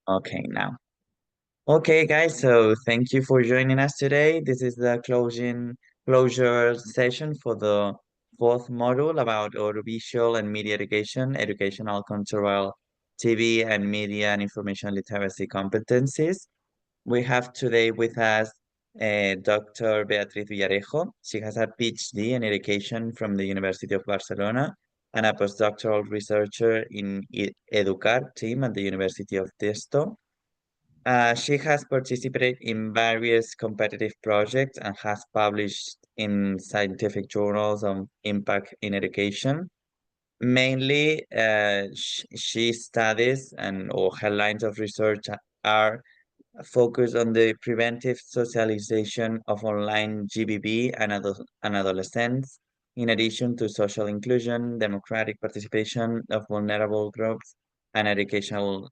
Okay, now. Okay, guys, so thank you for joining us today. This is the closure session for the fourth module about audiovisual and media education, educational cultural TV and media and information literacy competencies. We have today with us Dr. Beatriz Villarejo. She has a PhD in education from the University of Barcelona and a postdoctoral researcher in Educar team at the University of Deusto. She has participated in various competitive projects and has published in scientific journals on impact in education. Mainly, she studies and or her lines of research are focused on the preventive socialization of online GBB and adolescents, in addition to social inclusion, democratic participation of vulnerable groups, and educational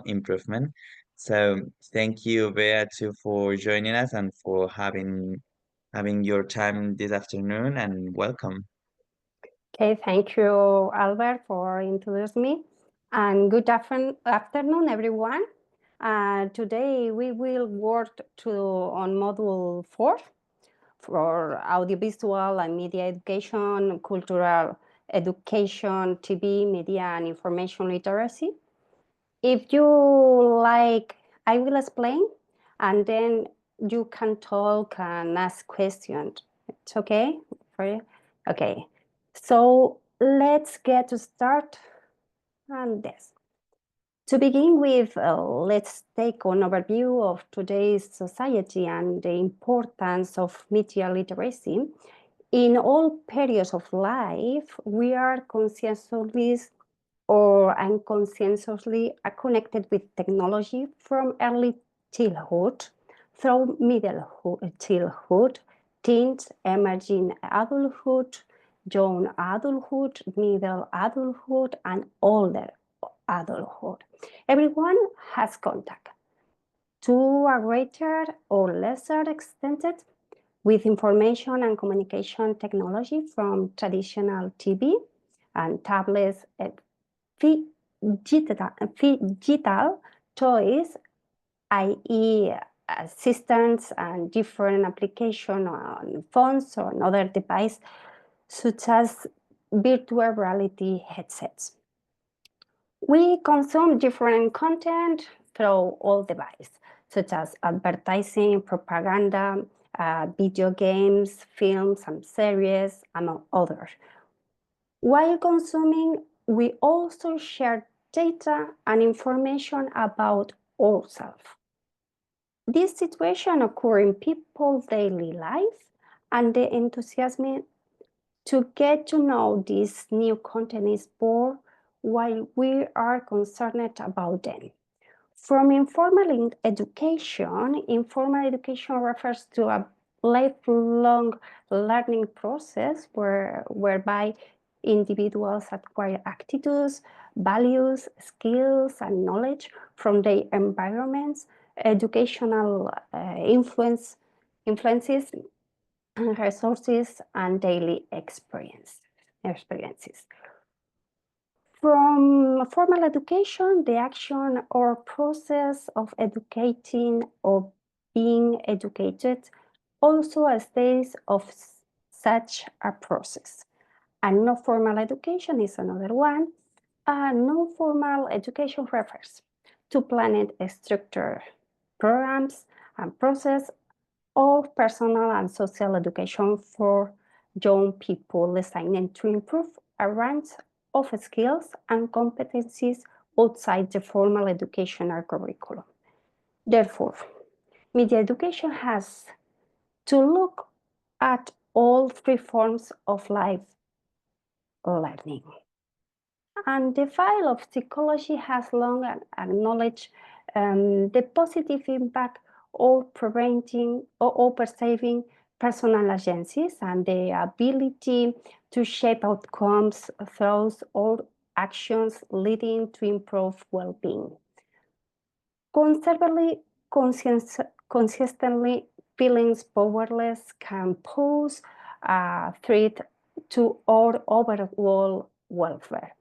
improvement. So thank you, Bea, too, for joining us and for having your time this afternoon, and welcome. Okay, thank you, Albert, for introducing me. And good afternoon, everyone. Today we will work on Module 4 for audiovisual and media education, cultural education, TV, media, and information literacy. If you like, I will explain, and then you can talk and ask questions. It's okay for you? Okay. So let's get to start on this. To begin with, let's take an overview of today's society and the importance of media literacy. In all periods of life, we are consciously or unconsciously are connected with technology from early childhood through middle childhood, teens, emerging adulthood, young adulthood, middle adulthood, and older adulthood. Everyone has contact, to a greater or lesser extent, with information and communication technology from traditional TV and tablets, digital toys, i.e. assistants and different applications on phones or other devices, such as virtual reality headsets. We consume different content through all devices, such as advertising, propaganda, video games, films, and series, among others. While consuming, we also share data and information about ourselves. This situation occurs in people's daily life, and the enthusiasm to get to know this new content is born while we are concerned about them. From informal education refers to a lifelong learning process whereby individuals acquire attitudes, values, skills, and knowledge from their environments, educational influences, resources, and daily experiences. From formal education, the action or process of educating or being educated, also a stage of such a process. And no formal education is another one. No formal education refers to planned structured programs and process of personal and social education for young people designed to improve a range of skills and competencies outside the formal educational curriculum. Therefore, media education has to look at all three forms of life learning. And the field of psychology has long acknowledged the positive impact of preventing or perceiving personal agencies and the ability to shape outcomes through all actions leading to improved well-being. Consistently feeling powerless can pose a threat to our overall welfare.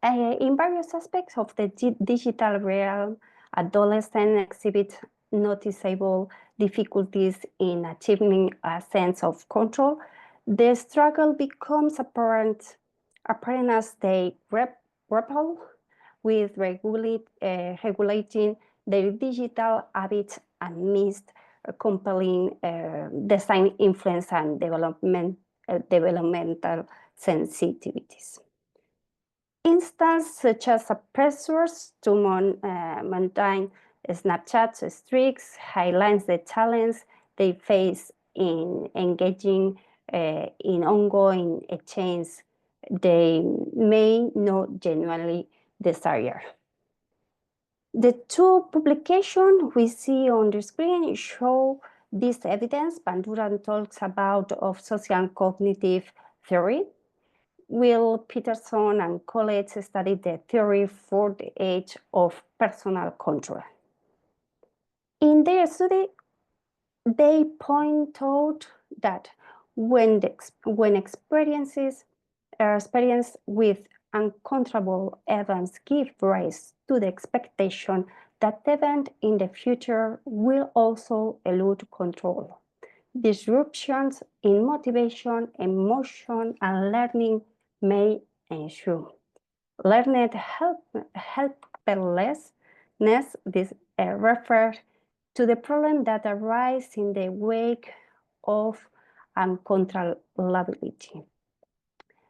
In various aspects of the digital realm, adolescents exhibit noticeable difficulties in achieving a sense of control. The struggle becomes apparent as they grapple with regulating their digital habits amidst compelling design influence and developmental sensitivities. Instances such as pressures to maintain Snapchat streaks highlights the challenge they face in engaging in ongoing exchange they may not genuinely desire. The two publications we see on the screen show this evidence. Bandura talks about of social cognitive theory. Will Peterson and colleagues studied the theory for the age of personal control. In their study, they point out that when experience with uncontrollable events give rise to the expectation that the event in the future will also elude control. Disruptions in motivation, emotion, and learning may ensue. Learned helplessness refers to the problem that arises in the wake of uncontrollability.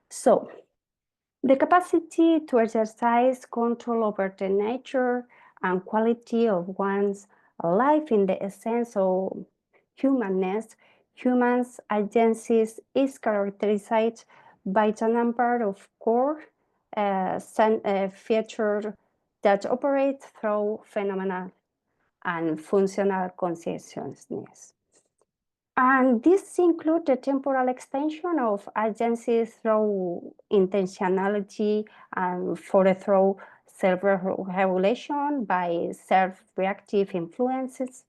So, the capacity to exercise control over the nature and quality of one's life in the essence of humanness, humans' agencies is characterized by a number of core features that operate through phenomenal and functional consciousness. And this includes the temporal extension of agency through intentionality and through self-regulation by self-reactive influences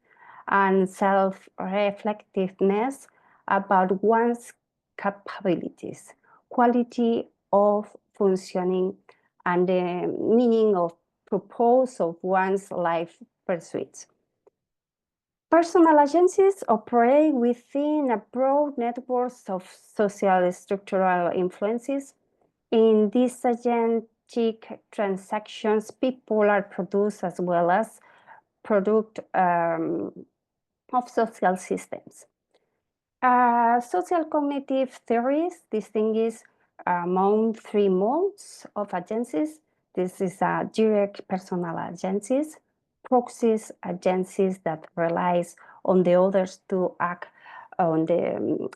and self-reflectiveness about one's capabilities, quality of functioning, and the meaning of purpose of one's life pursuits. Personal agencies operate within a broad network of social structural influences. In these agentic transactions, people are produced as well as product of social systems. Social cognitive theories distinguish among three modes of agencies. This is direct personal agencies, proxies agencies that relies on the others to act on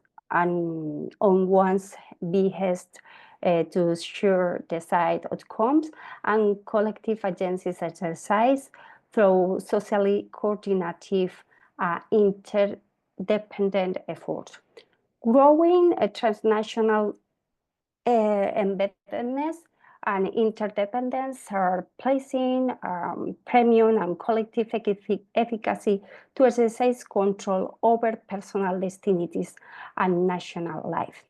one's behest to sure desired outcomes, and collective agencies exercise through socially coordinative interdependent effort. Growing transnational embeddedness and interdependence are placing premium and collective efficacy to exercise control over personal destinies and national life.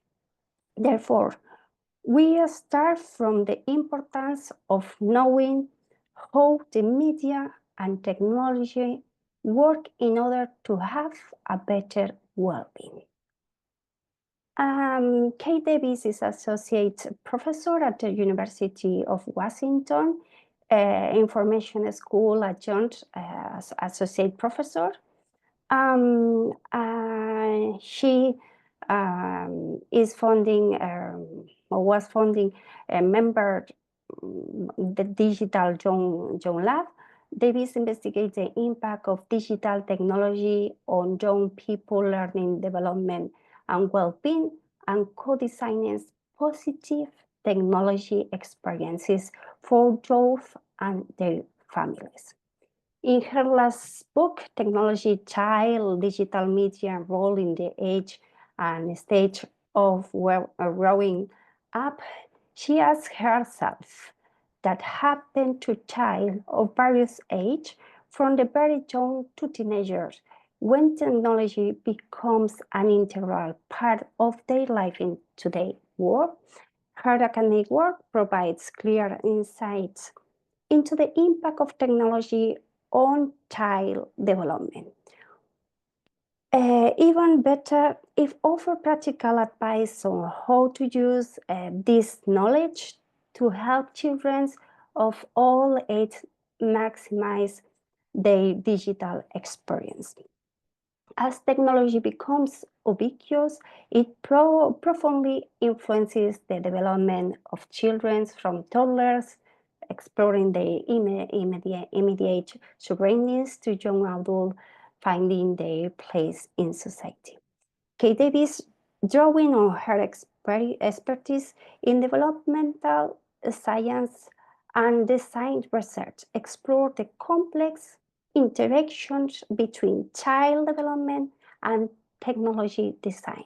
Therefore, we start from the importance of knowing how the media and technology work in order to have a better well-being. Kate Davis is associate professor at the University of Washington, Information School adjunct associate professor. She is funding or was funding a member the Digital Young Lab. Davis investigates the impact of digital technology on young people learning development and well-being, and co-designs positive technology experiences for youth and their families. In her last book, Technology Child, Digital Media Role in the Age and Stage of Growing Up, she asks herself that happened to child of various age, from the very young to teenagers, when technology becomes an integral part of their life in today's world. Her academic work provides clear insights into the impact of technology on child development. Even better, if offer practical advice on how to use this knowledge to help children of all ages maximize their digital experience. As technology becomes ubiquitous, it profoundly influences the development of children from toddlers exploring their immediate surroundings to young adults finding their place in society. Kay Davis, drawing on her expertise in developmental science and design research, explored the complex interactions between child development and technology design.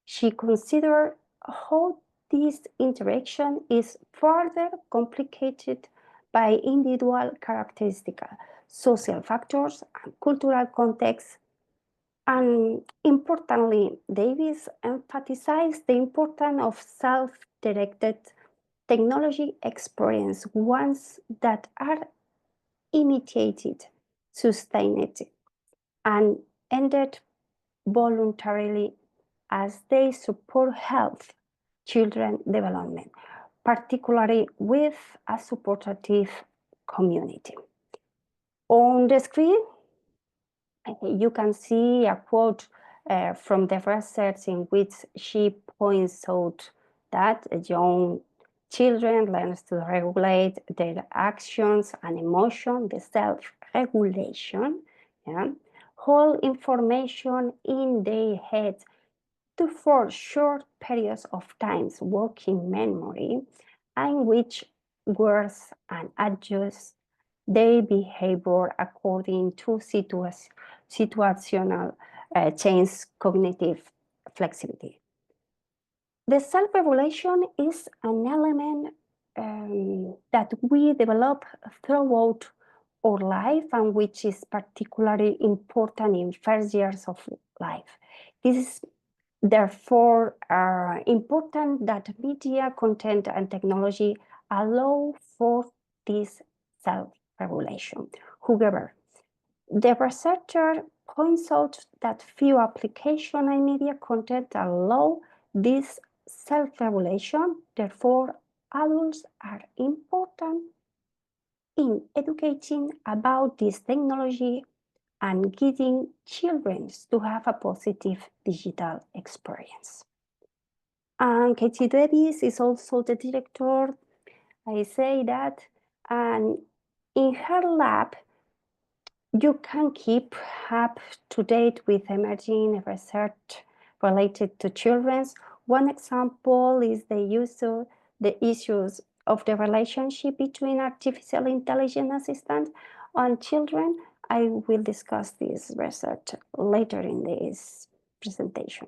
She considered how this interaction is further complicated by individual characteristics, social factors, and cultural contexts. And importantly, Davis emphasized the importance of self-directed technology experience, ones that are imitated, sustained, and ended voluntarily as they support health, children development, particularly with a supportive community. On the screen, you can see a quote from the research in which she points out that young children learn to regulate their actions and emotion, the self-regulation, yeah, hold information in their heads for short periods of time, working memory, and which words and adjust their behavior according to situational change cognitive flexibility. The self-regulation is an element that we develop throughout our life and which is particularly important in first years of life. This is therefore important that media, content, and technology allow for this self-regulation. However, the researcher points out that few applications and media content allow this self-regulation. Therefore, adults are important in educating about this technology and guiding children to have a positive digital experience. And Katie Davis is also the director. I say that, and in her lab, you can keep up to date with emerging research related to children. One example is the issues of the relationship between artificial intelligence assistants and children. I will discuss this research later in this presentation.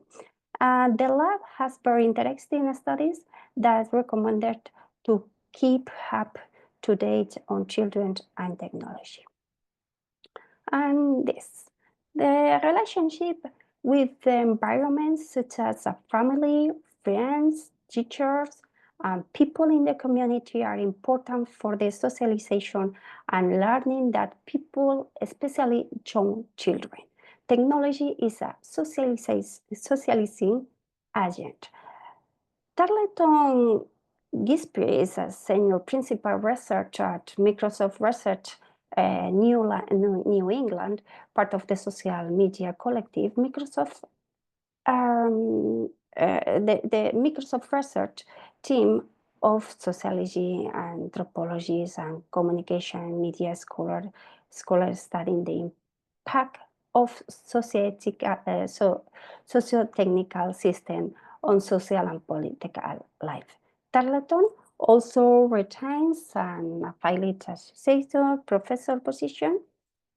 The lab has very interesting studies that recommended to keep up to date on children and technology. And the relationship with the environment, such as a family, friends, teachers, and people in the community are important for the socialization and learning that people, especially young children. Technology is a socializing agent. Tarleton Gisbee is a senior principal researcher at Microsoft Research New England, part of the social media collective. Microsoft, the Microsoft Research team of sociology, anthropologists, and communication media scholars studying the impact of socio-technical system on social and political life. Tarleton also retains an affiliate associate professor position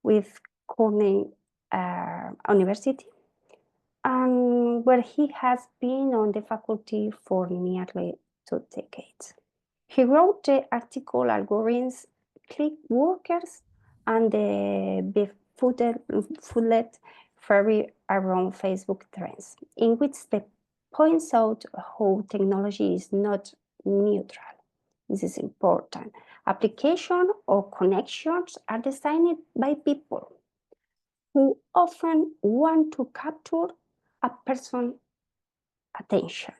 with Cornell University, and where he has been on the faculty for nearly 2 decades. He wrote the article Algorithms, Click Workers, and the befuddled theory around Facebook trends, in which they points out how technology is not neutral. This is important. Application or connections are designed by people who often want to capture a person's attention.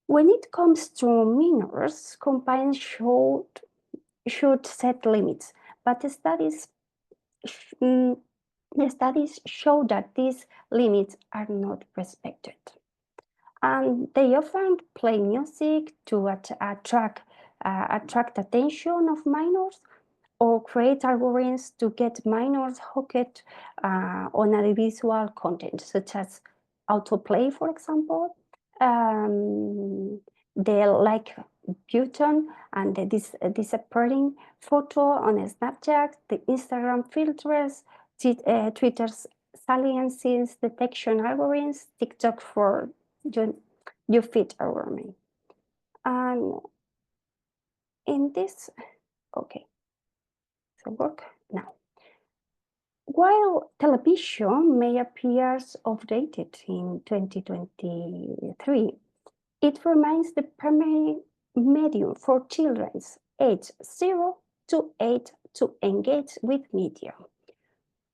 When it comes to minors, companies should set limits, but the studies show that these limits are not respected. And they often play music to attract attention of minors, or create algorithms to get minors hooked on a visual content, such as autoplay, for example. They like button and this disappearing photo on Snapchat, the Instagram filters, Twitter's saliences detection algorithms, TikTok for you fit algorithm. And in this, okay, so work now. While television may appear outdated in 2023, it remains the primary medium for children aged 0 to 8 to engage with media,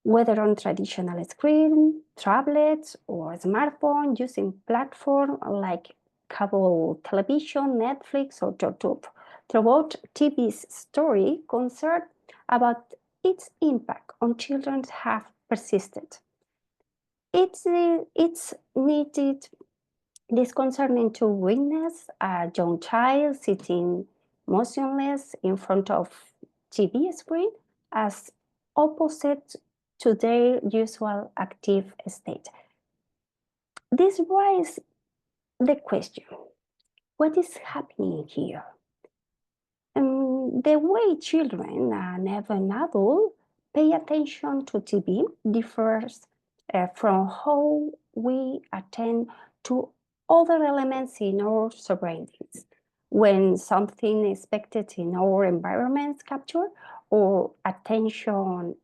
whether on traditional screen, tablets, or smartphone, using platforms like cable television, Netflix, or YouTube. Throughout TV's story, concern about its impact on children have persisted. It's needed disconcerting to witness a young child sitting motionless in front of TV screen as opposite to their usual active state. This raises the question, what is happening here? The way children and even adults pay attention to TV differs from how we attend to other elements in our surroundings. When something expected in our environment captured or attention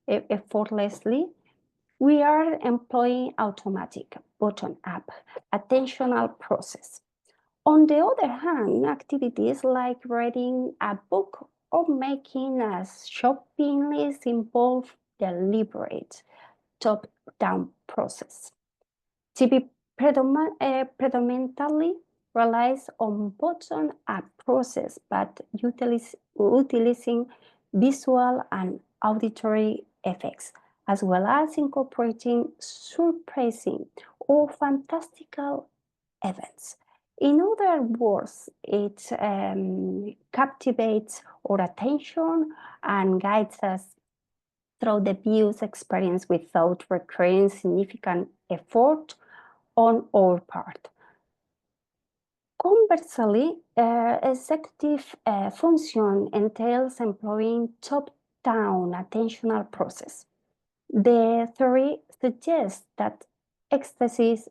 effortlessly, we are employing automatic bottom-up attentional process. On the other hand, activities like reading a book or making a shopping list involve deliberate top-down process. TV predominantly relies on bottom-up process, but utilizing visual and auditory effects, as well as incorporating surprising or fantastical events. In other words, it captivates our attention and guides us through the view's experience without requiring significant effort on our part. Conversely, executive function entails employing top-down attentional process. The theory suggests that excessive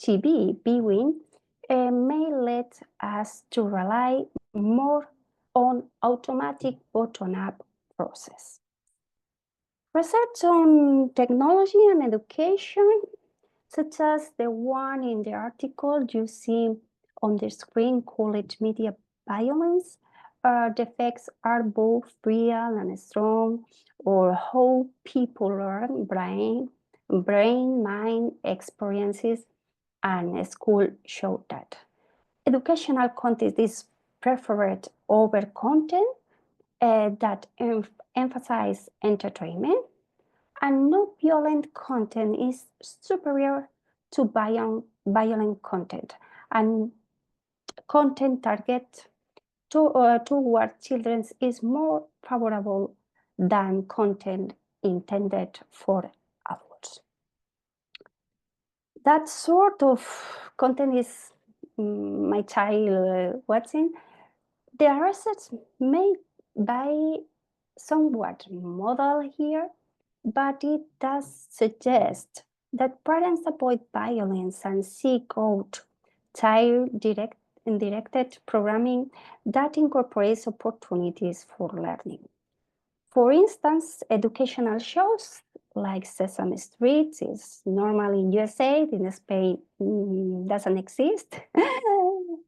TV viewing may lead us to rely more on automatic bottom-up process. Research on technology and education, such as the one in the article you see on the screen called Media Violence, the effects are both real and strong, or how people learn brain-mind experiences, and school show that. Educational content is preferred over content that emphasize entertainment, and non-violent content is superior to violent content, and content target toward children is more favorable than content intended for adults. That sort of content is my child watching. The research may be somewhat model here, but it does suggest that parents avoid violence and seek out child-directed programming that incorporates opportunities for learning. For instance, educational shows like Sesame Street is normal in USA, in Spain doesn't exist.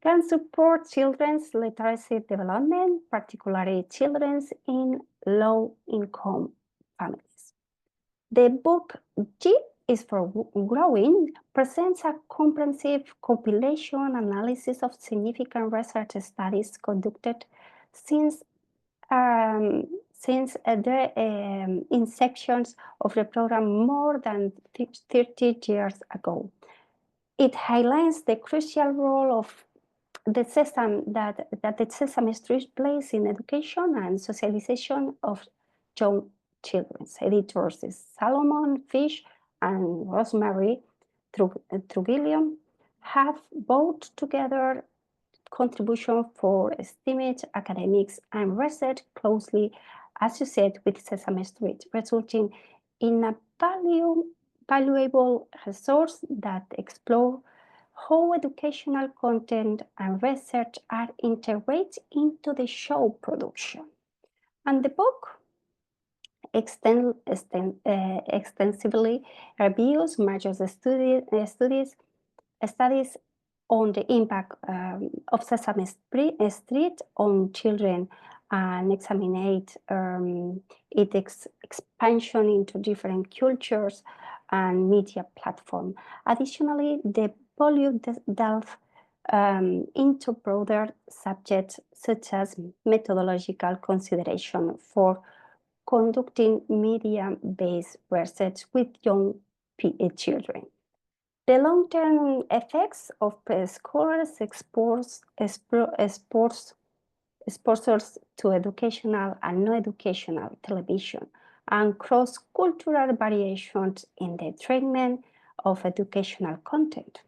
can support children's literacy development, particularly children in low-income families. The book G is for Growing presents a comprehensive compilation analysis of significant research studies conducted since the inceptions of the program more than 30 years ago. It highlights the crucial role of the the Sesame Street plays in education and socialization of young children. Editors is Salomon Fish and Rosemary Trujillo have both together contribution for STEAM academics and research closely associated with Sesame Street, resulting in a valuable resource that explore how educational content and research are integrated into the show production. And the book extensively reviews major studies on the impact of Sesame Street on children and examine its expansion into different cultures and media platforms. Additionally, the volume delves into broader subjects such as methodological consideration for conducting media-based research with young children. The long-term effects of scholars exposures to educational and non-educational television and cross-cultural variations in the treatment of educational content.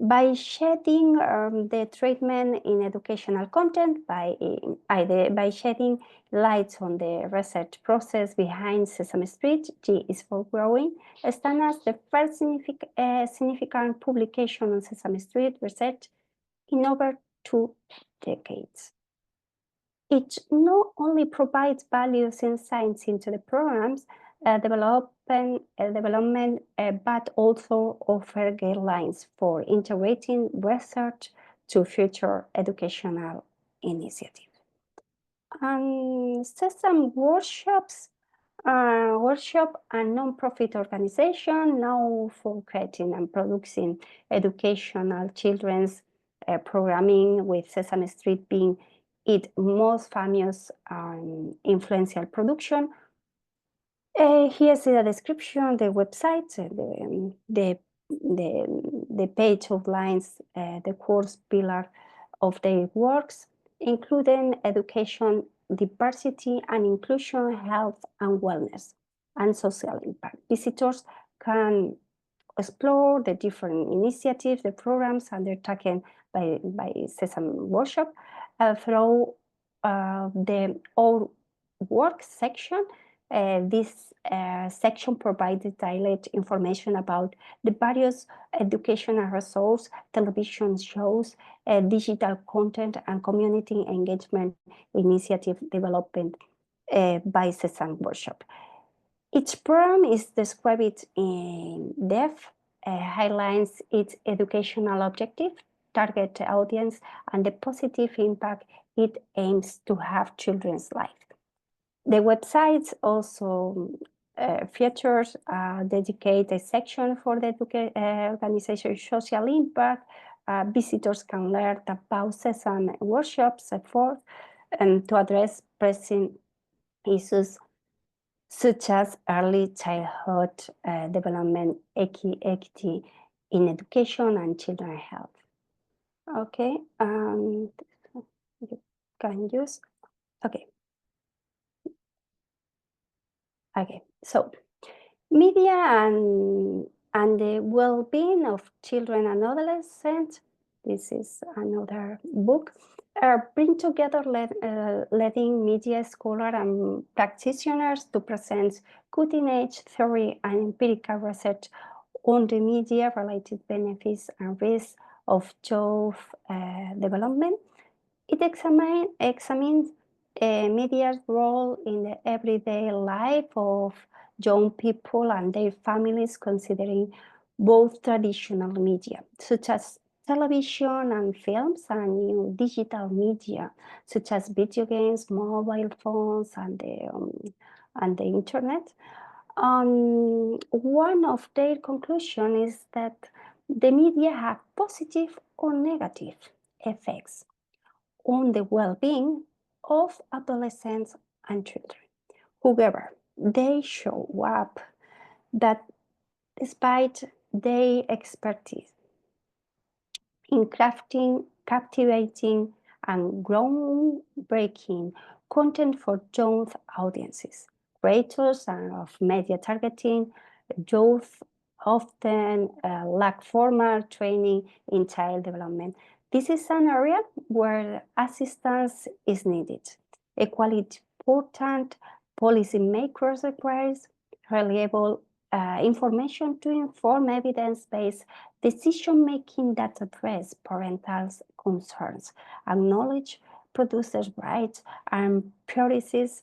By shedding the treatment in educational content, by shedding light on the research process behind Sesame Street, G is for Growing, stands as the first significant publication on Sesame Street research in over 2 decades. It not only provides valuable insights into the program's development, but also offer guidelines for integrating research to future educational initiatives. Sesame workshops and non-profit organization known for creating and producing educational children's programming, with Sesame Street being its most famous influential production. Here's the description, the website, the page outlines the core pillar of their works, including education, diversity and inclusion, health and wellness, and social impact. Visitors can explore the different initiatives, the programs undertaken by Sesame Workshop through the All Work section. This section provides detailed information about the various educational resources, television shows, digital content, and community engagement initiative development by Sesame Workshop. Each program is described in depth, highlights its educational objective, target audience, and the positive impact it aims to have children's life. The website also features a dedicated section for the organization's social impact. Visitors can learn about Sesame Workshop's efforts to address pressing issues such as early childhood development, equity in education, and children's health. Okay, you can use, okay. Okay, so media and the well-being of children and adolescents, this is another book, bring together leading media scholars and practitioners to present cutting-edge theory and empirical research on the media-related benefits and risks of youth development. It examines media's role in the everyday life of young people and their families, considering both traditional media, such as television and films and new digital media, such as video games, mobile phones, and the internet. One of their conclusions is that the media have positive or negative effects on the well-being of adolescents and children. However, they show up that despite their expertise in crafting captivating and groundbreaking content for young audiences, creators of media targeting youth often lack formal training in child development. This is an area where assistance is needed. Equally important, policymakers require reliable information to inform evidence-based decision-making that address parental concerns, acknowledge producers' rights, and priorities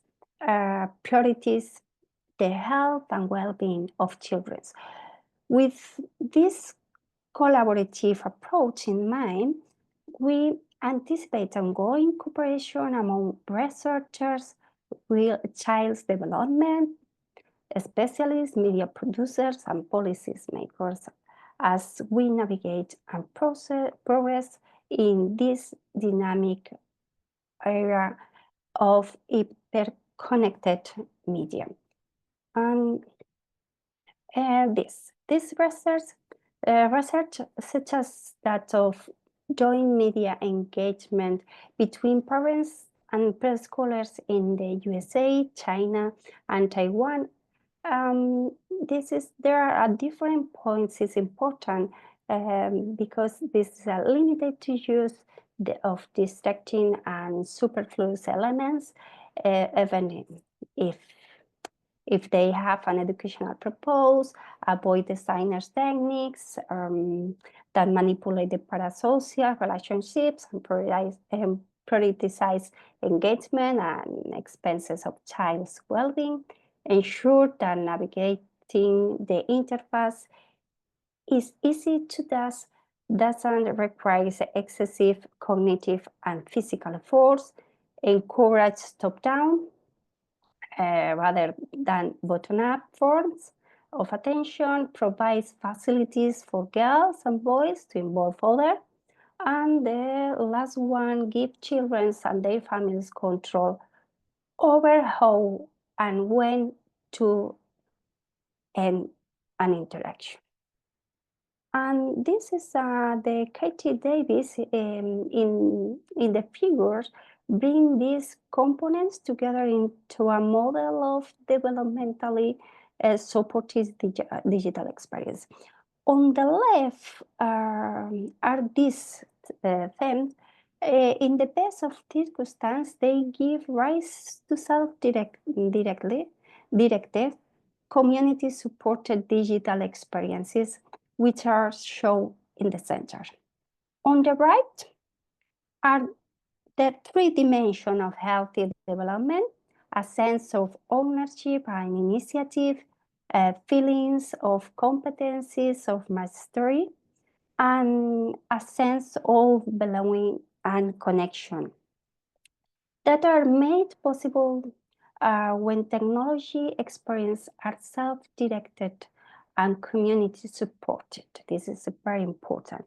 the health and well-being of children. With this collaborative approach in mind, we anticipate ongoing cooperation among researchers, child development specialists, media producers, and policy makers as we navigate and progress in this dynamic era of hyper-connected media. And this research such as that of joint media engagement between parents and preschoolers in the USA, China, and Taiwan. There are at different points is important because this is limited to use of distracting and superfluous elements, even if they have an educational purpose, avoid designers techniques that manipulate the parasocial relationships and prioritize engagement and expenses of child's well-being, ensure that navigating the interface is easy to doesn't require excessive cognitive and physical efforts, encourage top-down rather than bottom-up forms of attention, provides facilities for girls and boys to involve others, and the last one, give children and their families control over how and when to end an interaction. And this is the Katie Davis in the figures bring these components together into a model of developmentally supported digital experience. On the left are these themes. In the best of circumstances, they give rise to self-directed, community-supported digital experiences, which are shown in the center. On the right are the three dimensions of healthy development: a sense of ownership and initiative, feelings of competencies of mastery, and a sense of belonging and connection that are made possible when technology experiences are self-directed and community supported. This is very important,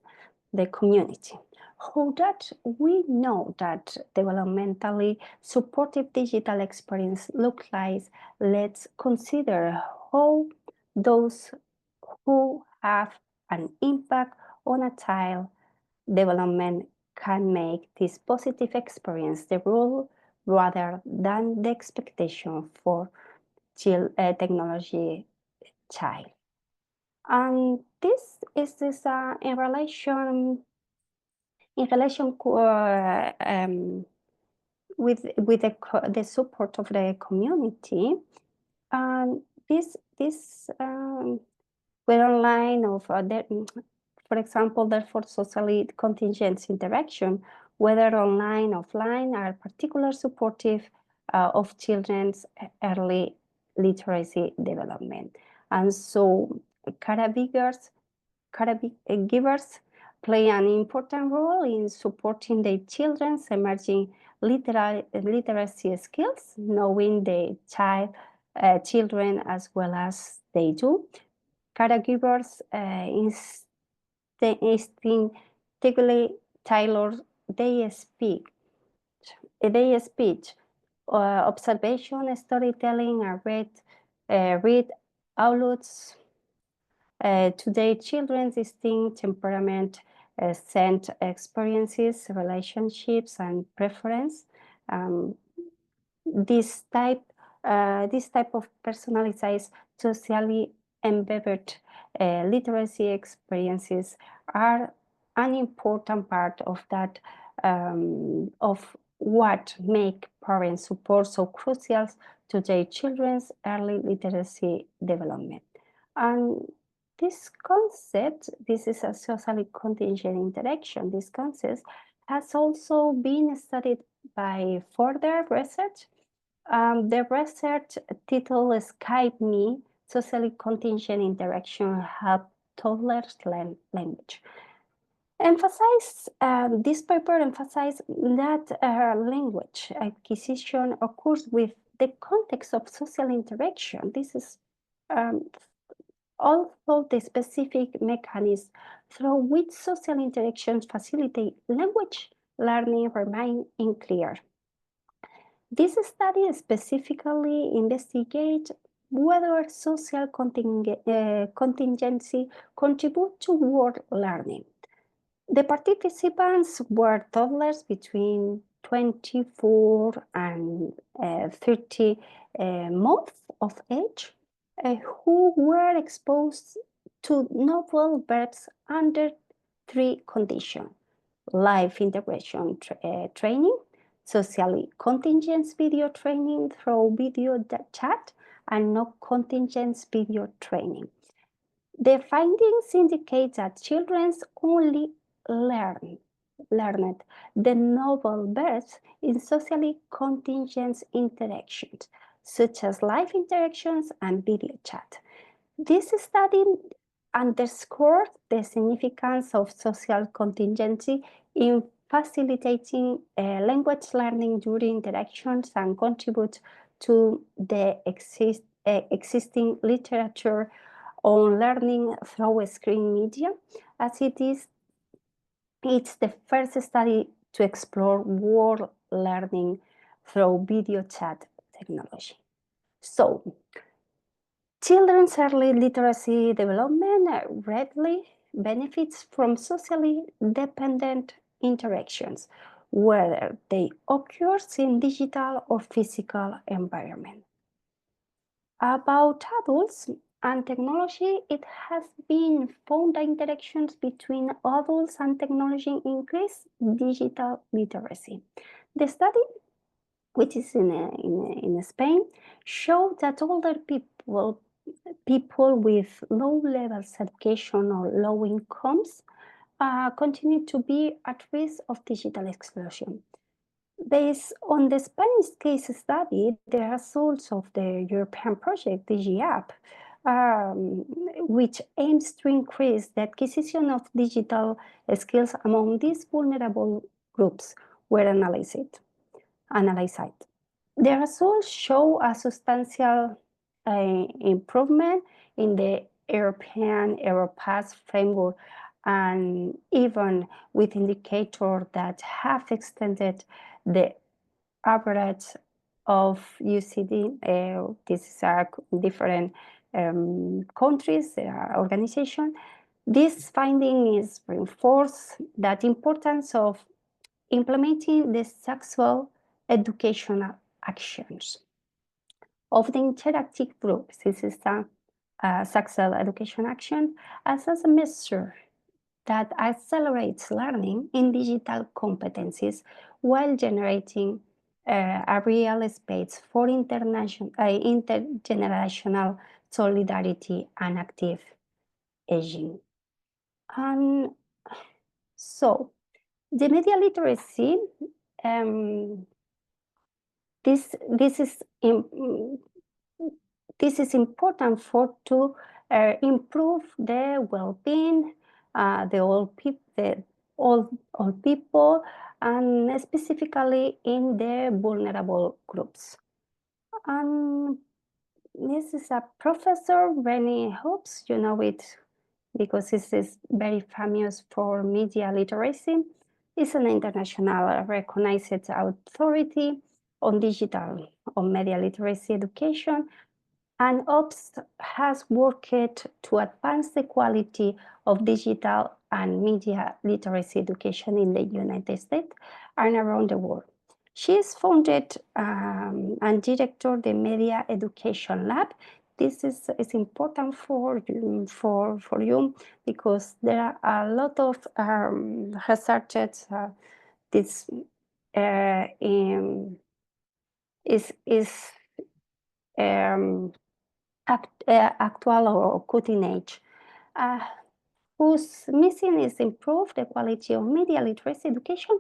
the community. How that we know that developmentally supportive digital experience look like, let's consider how those who have an impact on a child development can make this positive experience the rule rather than the expectation for technology child. And this is in relation with the support of the community. And this were online of for example, therefore socially contingent interaction, whether online or offline, are particularly supportive of children's early literacy development. And so caregivers play an important role in supporting their children's emerging literacy skills, knowing the children as well as they do. Caregivers instinctively tailor their speech, observation, storytelling, and read outlooks to their children's distinct temperament, scent experiences, relationships, and preference. Um, this type of personalized, socially embedded literacy experiences are an important part of that of what make parent support so crucial to their children's early literacy development. And this concept, this is a socially contingent interaction. This concept has also been studied by further research. The research title Skype Me, Socially Contingent Interaction Help Toddlers Learn Language. This paper emphasized that language acquisition occurs with the context of social interaction. This is although the specific mechanisms through which social interactions facilitate language learning remain unclear. This study specifically investigates whether social contingency contribute to word learning. The participants were toddlers between 24 and 30 months of age who were exposed to novel verbs under three conditions: live integration training, socially contingent video training through video chat, and no contingent video training. The findings indicate that children only learned the novel verbs in socially contingent interactions, such as live interactions and video chat. This study underscores the significance of social contingency in facilitating language learning during interactions and contributes to the existing literature on learning through screen media, as it's the first study to explore word learning through video chat technology. So, children's early literacy development greatly benefits from socially dependent interactions, whether they occur in digital or physical environment. About adults and technology, it has been found that interactions between adults and technology increase digital literacy. The study, which is in Spain, showed that older people with low levels of education or low incomes continue to be at risk of digital exclusion. Based on the Spanish case study, the results of the European project, DigiApp, which aims to increase the acquisition of digital skills among these vulnerable groups, were analyzed. The results show a substantial improvement in the European Europass framework, and even with indicators that have extended the average of UCD. These are different countries, organizations. This finding is reinforced that importance of implementing the sexual educational actions of the interactive groups. This is a sexual education action as a measure that accelerates learning in digital competencies while generating a real space for intergenerational solidarity and active aging. And so, the media literacy, this is important to improve the well-being the old people, and specifically in the vulnerable groups. And this is a professor, Rennie Hopes, you know it because this is very famous for media literacy. It's an international recognized authority on media literacy education, and OPS has worked to advance the quality of digital and media literacy education in the United States and around the world. She is founded and director of the Media Education Lab. This is important for you because there are a lot of researchers this is actual or cutting edge, whose mission is improve the quality of media literacy education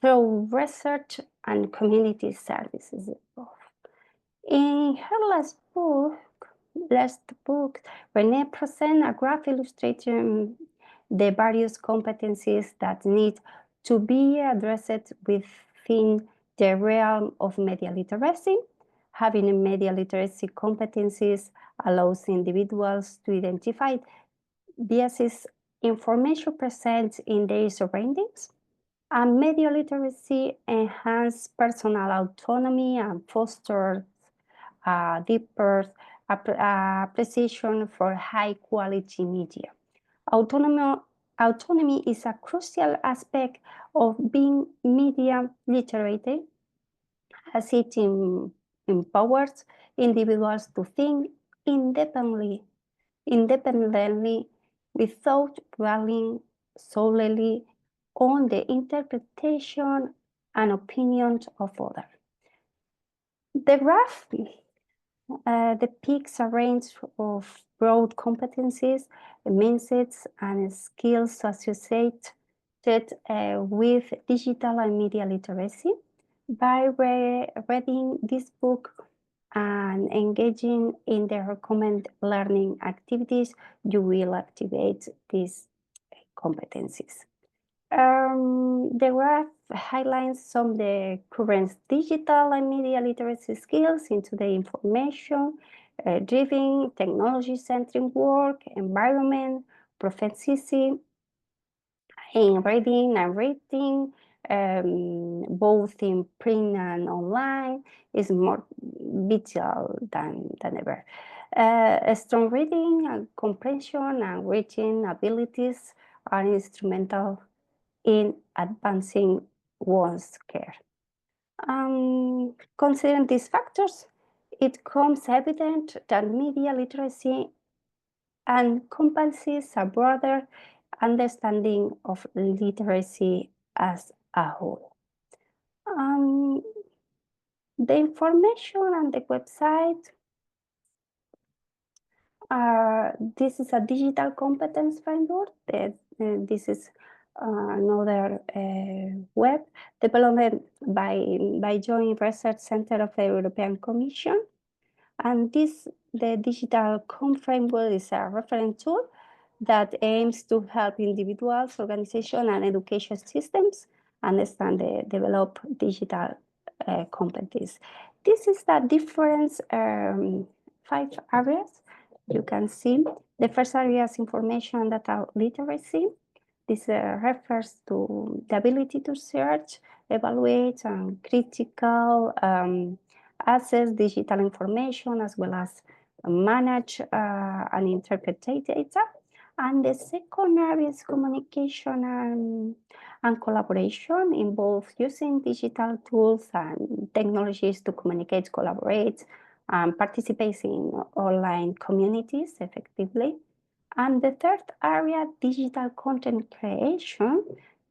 through research and community services. In her last book, Renee presents a graph illustrating the various competencies that need to be addressed within the realm of media literacy. Having media literacy competencies allows individuals to identify biases information present in their surroundings, and media literacy enhances personal autonomy and fosters deeper appreciation for high-quality media. Autonomy is a crucial aspect of being media literate, as it empowers individuals to think independently without relying solely on the interpretation and opinions of others. The graph depicts a range of broad competencies, mindsets, and skills associated with digital and media literacy. By reading this book and engaging in the recommended learning activities, you will activate these competencies. The graph highlights some of the current digital and media literacy skills into the information driven, technology-centric work, environment, proficiency in reading and writing, both in print and online, is more vital than ever. Strong reading and comprehension and writing abilities are instrumental in advancing one's care. Considering these factors, it becomes evident that media literacy encompasses a broader understanding of literacy as a whole. The information on the website, this is a digital competence framework. This is another web developed by Joint Research Center of the European Commission. And the digital framework is a reference tool that aims to help individuals, organizations, and education systems understand and develop digital competencies. This is the different 5 areas you can see. The first area is information and data literacy. This refers to the ability to search, evaluate, and critical access digital information, as well as manage and interpret data. And the second area is communication and collaboration, involve using digital tools and technologies to communicate, collaborate, and participate in online communities effectively. And the third area, digital content creation,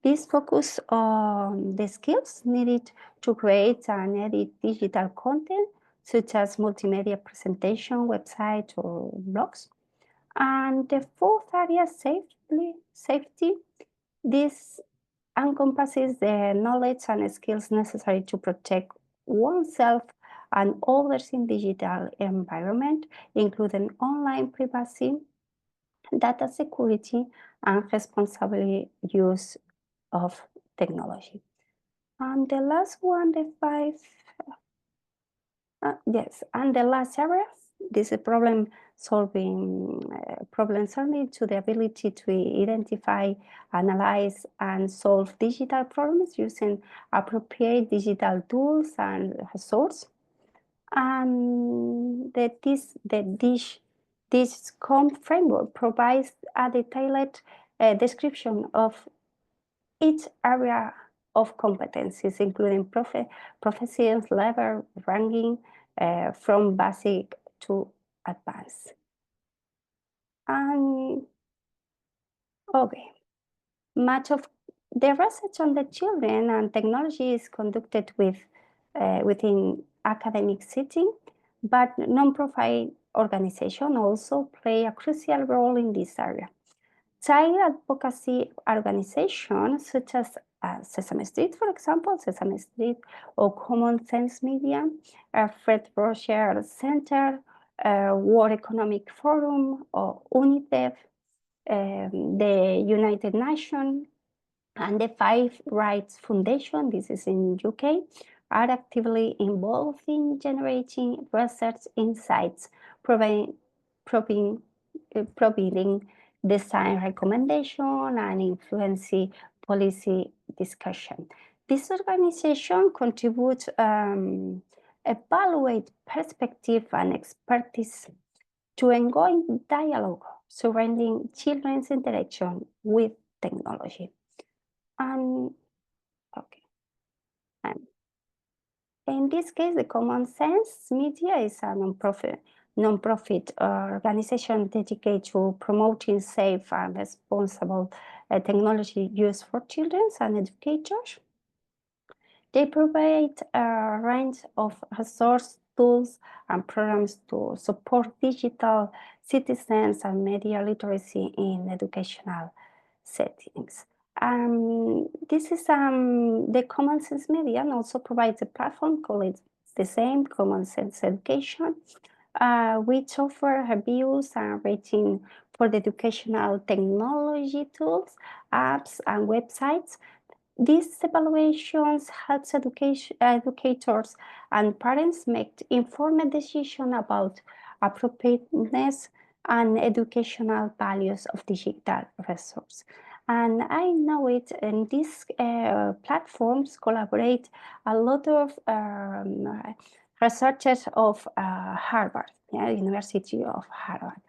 this focus on the skills needed to create and edit digital content, such as multimedia presentation, websites, or blogs. And the fourth area, safety. This encompasses the knowledge and skills necessary to protect oneself and others in digital environment, including online privacy, data security, and responsible use of technology. And the last one, the five, yes, and the last area, this is problem solving to the ability to identify, analyze, and solve digital problems using appropriate digital tools and resources. And this COM framework provides a detailed description of each area of competencies, including professions, level, ranking, from basic to advanced. And okay, much of the research on the children and technology is conducted within academic setting, but non-profit organizations also play a crucial role in this area. Child advocacy organizations such as Sesame Street, for example, Sesame Street or Common Sense Media, Fred Rogers Center, World Economic Forum, or UNICEF, the United Nations, and the Five Rights Foundation, this is in UK, are actively involved in generating research insights, providing design recommendation and influencing policy discussion. This organization contributes evaluate perspective and expertise to ongoing dialogue surrounding children's interaction with technology. And okay, and in this case, the Common Sense Media is a non-profit organization dedicated to promoting safe and responsible technology use for children and educators. They provide a range of resource tools and programs to support digital citizens and media literacy in educational settings. This is the Common Sense Media and also provides a platform called the same Common Sense Education, which offer reviews and rating for the educational technology tools, apps, and websites. These evaluations help educators and parents make informed decisions about appropriateness and educational values of digital resources. And I know it, and these platforms collaborate a lot of researchers of Harvard, University of Harvard.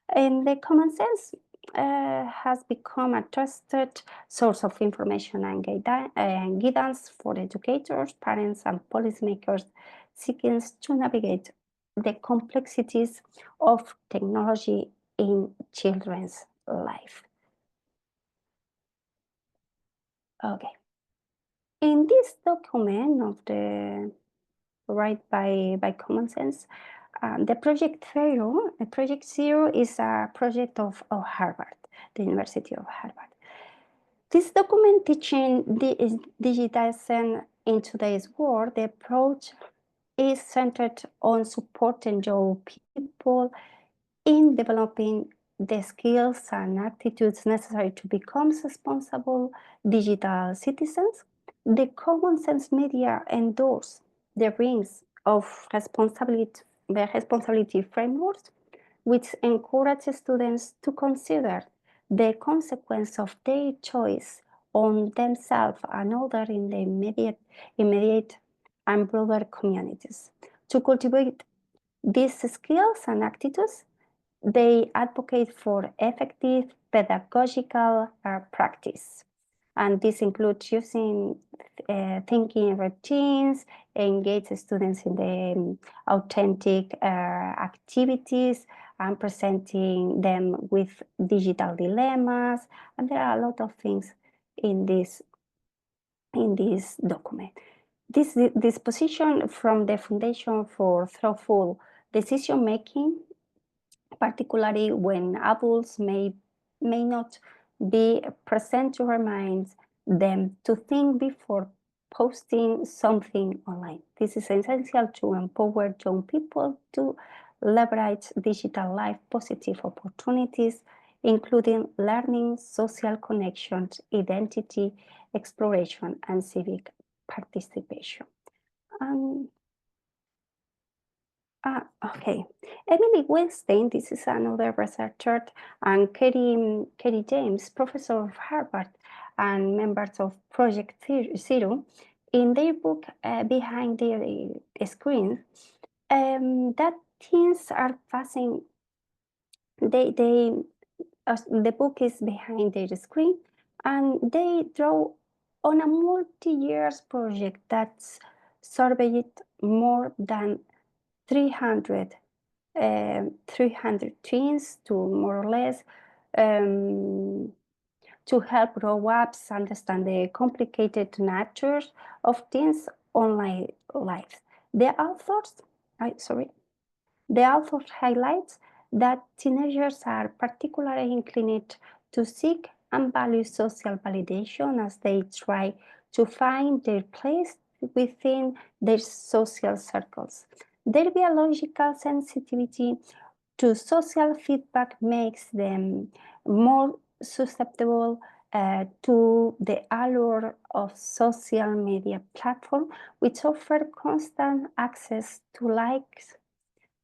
And the Common Sense has become a trusted source of information and guidance for educators, parents, and policymakers seeking to navigate the complexities of technology in children's life. Okay. In this document of the right by Common Sense, the Project Zero is a project of Harvard, the University of Harvard. This document teaching digitization in today's world, the approach is centered on supporting young people in developing the skills and attitudes necessary to become responsible digital citizens. The Common Sense Media endorse the rings of responsibility frameworks, which encourage students to consider the consequence of their choice on themselves and others in the immediate and broader communities. To cultivate these skills and attitudes, they advocate for effective pedagogical practice. And this includes using thinking routines, engage students in the authentic activities, and presenting them with digital dilemmas. And there are a lot of things in this document. This disposition from the Foundation for Thoughtful Decision Making, particularly when adults may not be present, to remind them to think before posting something online. This is essential to empower young people to leverage digital life positive opportunities including learning, social connections, identity exploration, and civic participation. Okay, Emily Weinstein, this is another researcher, and Katie James, professor of Harvard and members of Project Zero, in their book Behind the Screen, that teens are passing. The book is Behind the Screen, and they draw on a multi-year project that's surveyed more than 300 teens to more or less to help grown-ups understand the complicated nature of teens' online lives. The author highlights that teenagers are particularly inclined to seek and value social validation as they try to find their place within their social circles. Their biological sensitivity to social feedback makes them more susceptible to the allure of social media platforms, which offer constant access to likes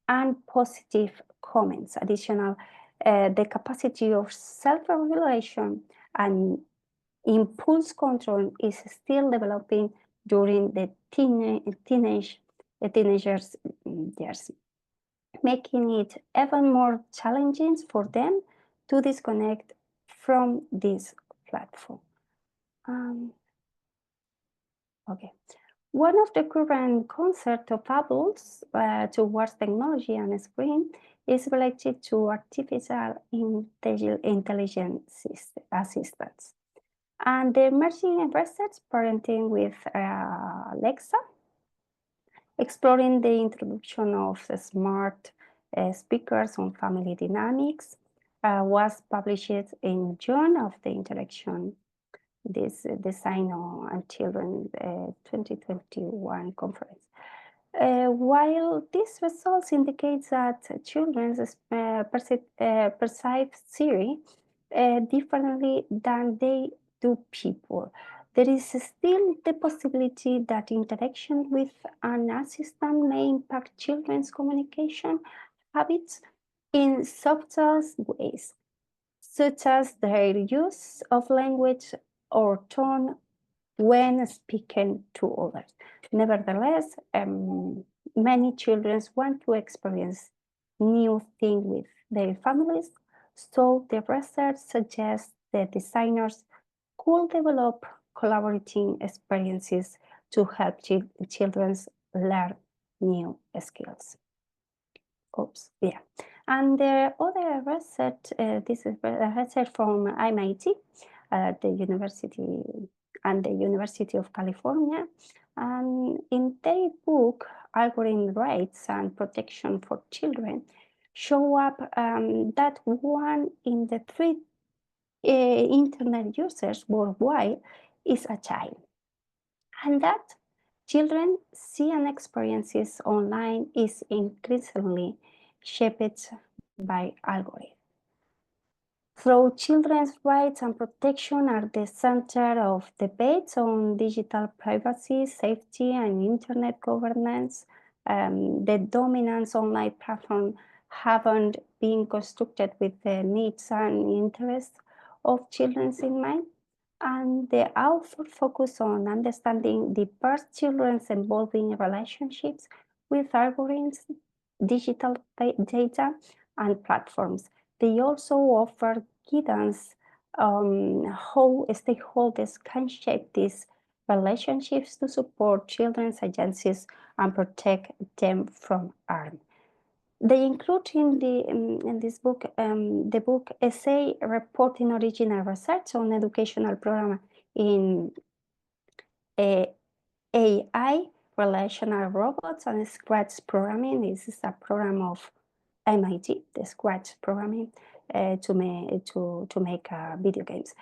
and positive comments. Additional, the capacity of self-regulation and impulse control is still developing during the teenagers' years, making it even more challenging for them to disconnect from this platform. Okay. One of the current concerns of adults towards technology and screen is related to artificial intelligence assistants. And the emerging research parenting with Alexa, exploring the introduction of smart speakers on family dynamics, was published in June of the Interaction this Design on Children 2021 conference. While these results indicate that children perceive Siri differently than they do people, there is still the possibility that interaction with an assistant may impact children's communication habits in subtle ways, such as their use of language or tone when speaking to others. Nevertheless, many children want to experience new things with their families, so the research suggests that designers could develop collaborating experiences to help children learn new skills. And the other research, this is research from MIT, the University and the University of California. And in their book, Algorithm Rights and Protection for Children, show up that 1 in the 3 internet users worldwide is a child. And that children see and experiences online is increasingly shaped by algorithms. So children's rights and protection are the center of debates on digital privacy, safety, and internet governance. The dominant online platforms haven't been constructed with the needs and interests of children in mind. And the author focus on understanding diverse children's evolving relationships with algorithms, digital data, and platforms. They also offer guidance on how stakeholders can shape these relationships to support children's agencies and protect them from harm. They include in this book the book essay reporting original research on educational program in AI, relational robots, and Scratch programming. This is a program of MIT, the Scratch programming to make video games.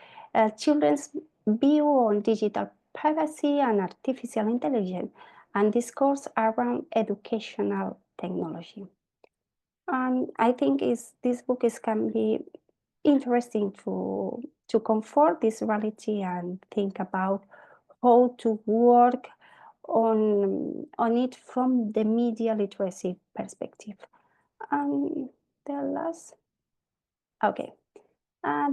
Children's view on digital privacy and artificial intelligence, and discourse around educational technology. I think this book can be interesting to comfort this reality and think about how to work on it from the media literacy perspective. And the last, okay.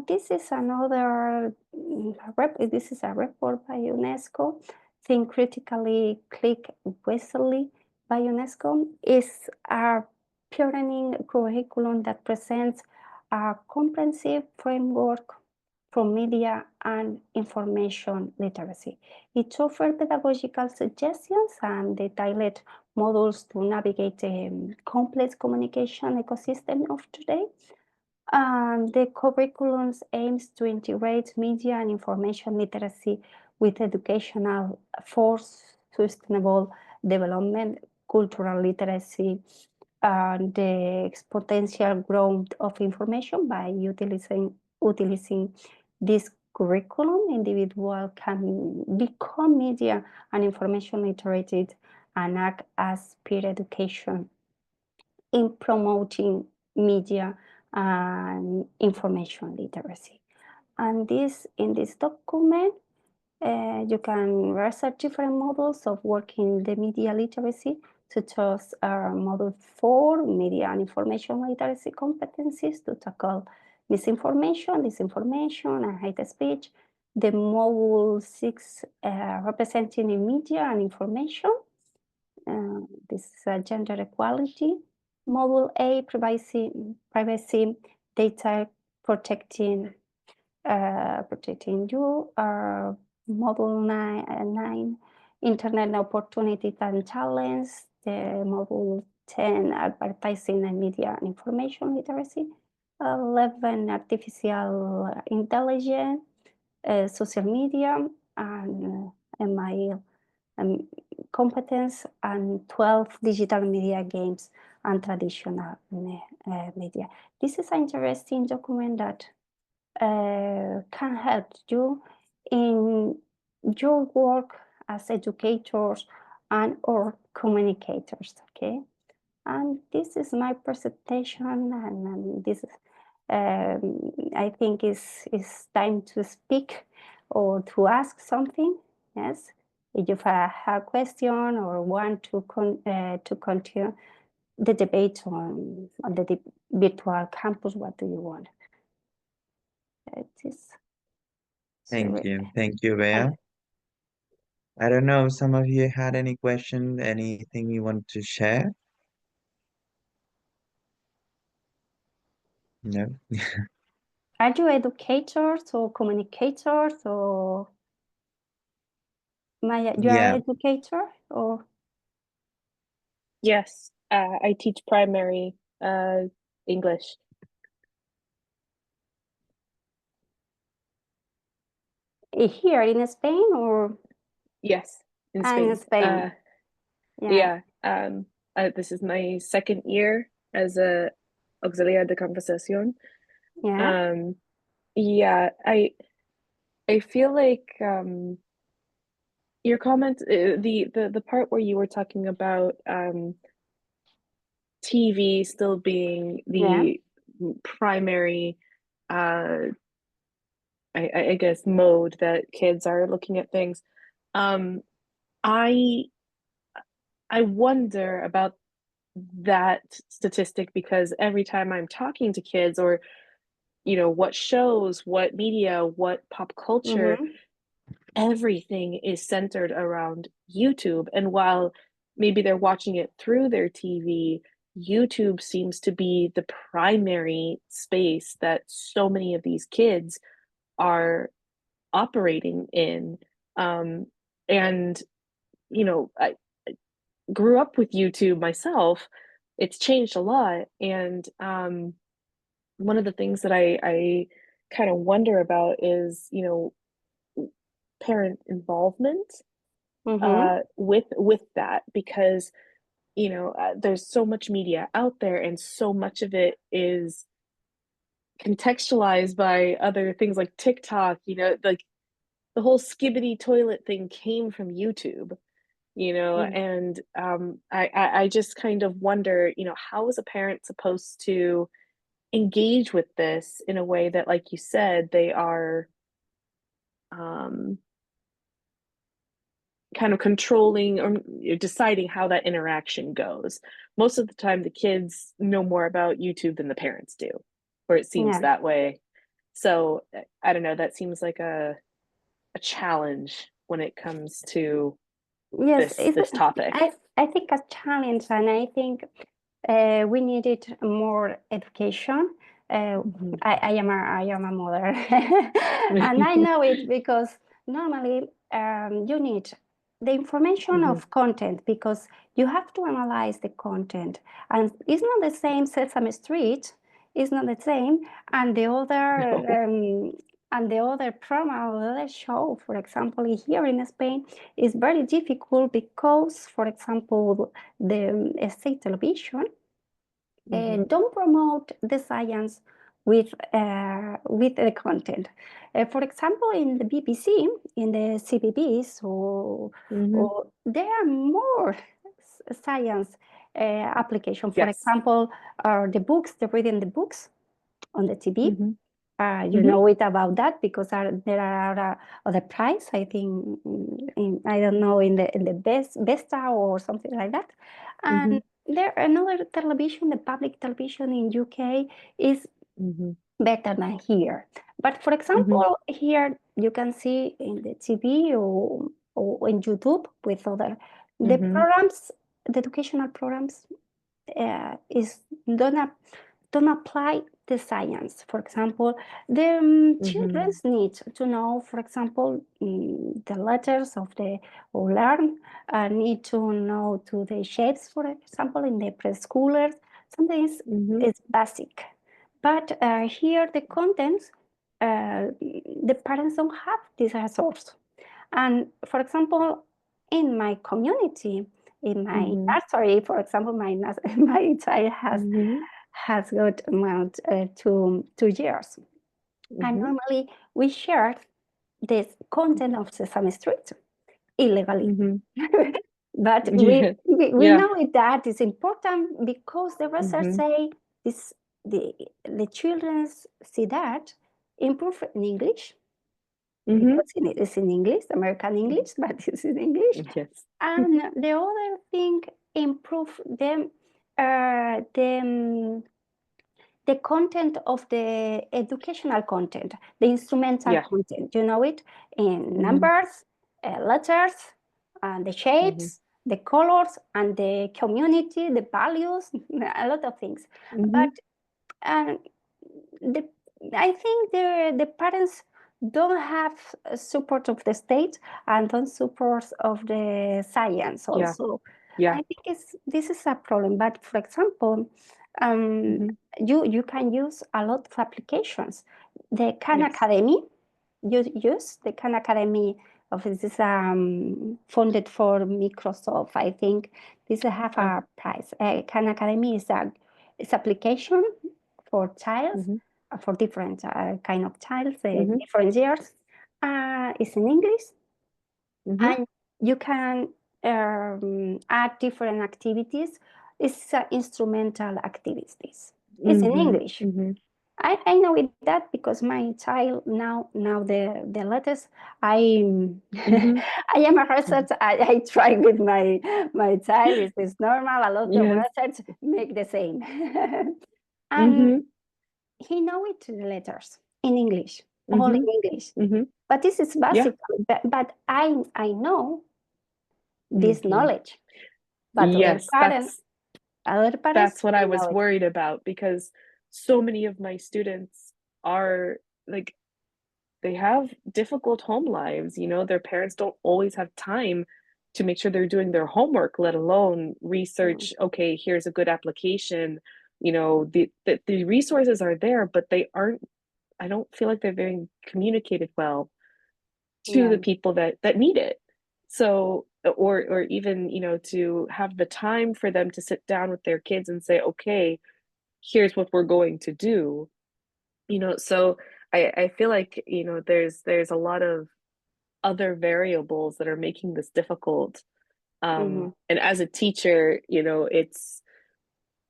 This is another this is a report by UNESCO. Think critically, click wisely by UNESCO is a pioneering curriculum that presents a comprehensive framework for media and information literacy. It offers pedagogical suggestions and detailed models to navigate the complex communication ecosystem of today. The curriculum aims to integrate media and information literacy with educational for sustainable development, cultural literacy, and the exponential growth of information. By utilizing this curriculum, individual can become media and information literate and act as peer education in promoting media and information literacy. And in this document, you can research different models of working the media literacy, such as Model 4, media and information literacy competencies to tackle misinformation, disinformation, and hate speech. The Model 6, representing in media and information. This is gender equality. Module A, privacy, data protecting you. Module 9, internet opportunities and challenges. The module 10, advertising and media and information literacy. 11, artificial intelligence, social media, and MIL competence, and 12, digital media, games, and traditional media. This is an interesting document that can help you in your work as educators and or communicators, okay? And this is my presentation, and this is, I think is time to speak or to ask something. Yes, if you have a question or want to continue the debate on the virtual campus, what do you want? It is. Thank Sorry. you. Thank you, Bea. I don't know if some of you had any question, anything you want to share? No? Are you educators or communicators, or Maya? You are Yeah. an educator or Yes, I teach primary English. here in Spain or Yes, in in Spain. Spain? Yeah. This is my second year as a auxiliar de conversación. Yeah. Yeah, I feel like your comment, the part where you were talking about TV still being Yeah. the primary I guess mode that kids are looking at things. Um, I I wonder about that statistic because every time I'm talking to kids or what shows, what media, what pop culture, Mm-hmm. everything is centered around YouTube. And while maybe they're watching it through their TV, YouTube seems to be the primary space that so many of these kids are operating in. And I grew up with YouTube myself. It's changed a lot, and one of the things that I kind of wonder about is parent involvement Mm-hmm. with that because there's so much media out there and so much of it is contextualized by other things like TikTok. Like the whole skibbity toilet thing came from YouTube. Mm-hmm. And I just kind of wonder, how is a parent supposed to engage with this in a way that, like you said, they are kind of controlling or deciding how that interaction goes. Most of the time, the kids know more about YouTube than the parents do, or it seems Yeah. that way. So I don't know, that seems like a challenge when it comes to Yes, this topic. I think a challenge, and I think we needed more education. I am a mother, and I know it because normally you need the information of content, because you have to analyze the content, and it's not the same. Sesame Street is not the same, and the other No. and the other program, the other show, for example, here in Spain, is very difficult because, for example, the state television don't promote the science with the content. For example, in the BBC, in the CBBS, or there are more science application. For Yes. example, the books, the reading the books on the TV. You Mhm. know it about that because there are other prize, I think, I don't know, in the Besta or something like that. And there another television, the public television in UK is better than here. But for example, here you can see in the TV or in YouTube with other the programs, the educational programs is don't apply the science. For example, the children need to know, for example, the letters of the or learn need to know to the shapes, for example, in the preschoolers. Sometimes it's basic, but here the contents, the parents don't have this resource. And for example, in my community, in my nursery, for example, my child has got around 2 years. And normally we share this content of Sesame Street illegally. But we Yeah. know that is important because the research say this the children see that improve in English, because it is in English, American English, but it's in English. Yes. And the other thing, improve them the content of the educational content, the instrumental content. You know it in numbers, letters, the shapes, the colors, and the community, the values, a lot of things. But the I think the parents don't have support of the state and don't support of the science also. I think this is a problem. But for example, you can use a lot of applications. The Khan Academy, you use the Khan Academy of this is funded for Microsoft. I think this have a price. Khan Academy is application for child, for different kind of child, different years. It's in English, and you can add different activities. It's instrumental activities. It's in English. I know it that because my child now the letters I I am a research. I try with my child. It's normal. A lot of research make the same, and he know it the letters in English, all in English. But this is basic. But I know this knowledge. But Yes, other parents, that's what I know was it. worried about, because so many of my students are like, they have difficult home lives, you know, their parents don't always have time to make sure they're doing their homework, let alone research, okay, here's a good application. You know, the resources are there, but they aren't, I don't feel like they're being communicated well to the people that need it. So, or even, you know, to have the time for them to sit down with their kids and say, okay, here's what we're going to do. You know, so I feel like, you know, there's a lot of other variables that are making this difficult. And as a teacher, you know,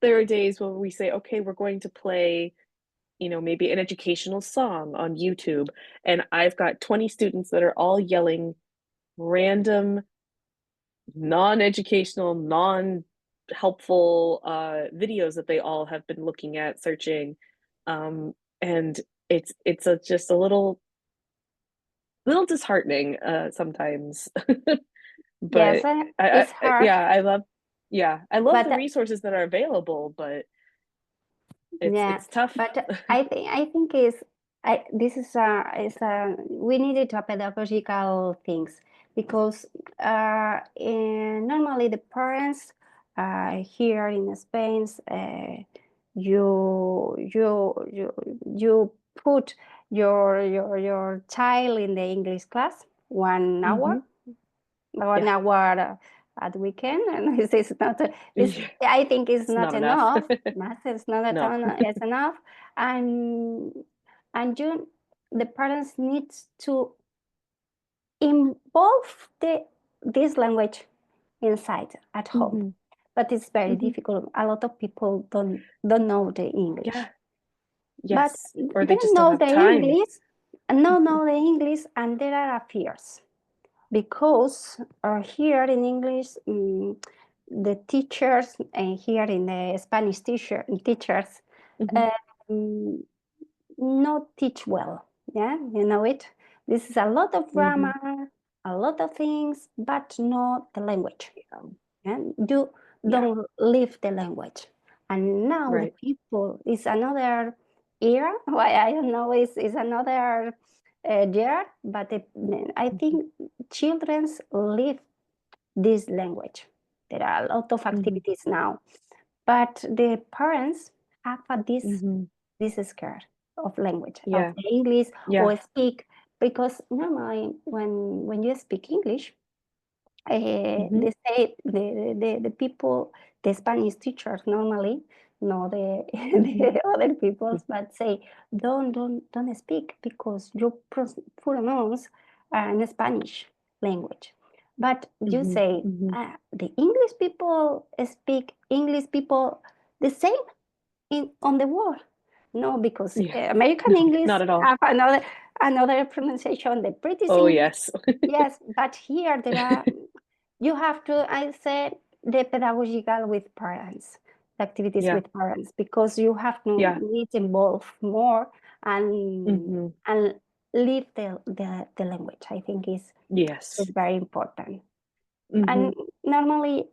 there are days when we say, okay, we're going to play maybe an educational song on YouTube, and I've got 20 students that are all yelling random, non-educational, non-helpful videos that they all have been looking at, searching. And it's just a little disheartening sometimes. Yes, But it's hard, I love but the resources that are available, but yeah, it's tough. but I think this is we needed to pedagogical things because normally the parents here in Spain you put your child in the English class 1 hour, Mhm. 1 hour at the weekend, and this is not Yeah, I think it's it's not not enough. enough. Math is not No. it's enough, and the parents need to involve this language inside at home, Mhm. but it's very Mhm. difficult. A lot of people don't know the English, Yeah. but Yes. Or they they just don't know have the time. English and not Mhm. know the English, and there are fears because here in English, the teachers here in the Spanish teachers Mhm. um, not teach well. Yeah, you know it. This is a lot of Mhm. grammar, a lot of things, but not the language. Yeah. Yeah, you Yeah. don't live the language. And now the Right. people is another era. Why I don't know is another year, but I Mhm. think children live this language. There are a lot of Mhm. activities now, but the parents have Mhm. this scare of language of Yeah. the English Yeah. or speak because normally when you speak English, Mhm. they say the people, the Spanish teachers normally, no the, Mhm. the other peoples, but say don't speak because you pronounce in Spanish language. But you Mhm. say Mhm. the English people speak English people the same on the world. No, because Yeah. American No, English not at all. have another pronunciation. The British Oh, English, yes. yes, but here there are. You have to. I said the pedagogical with parents, the activities Yeah. with parents, because you have to Yeah. need involve more Mhm. and live the language. I think is Yes. very important. And Mhm. normally,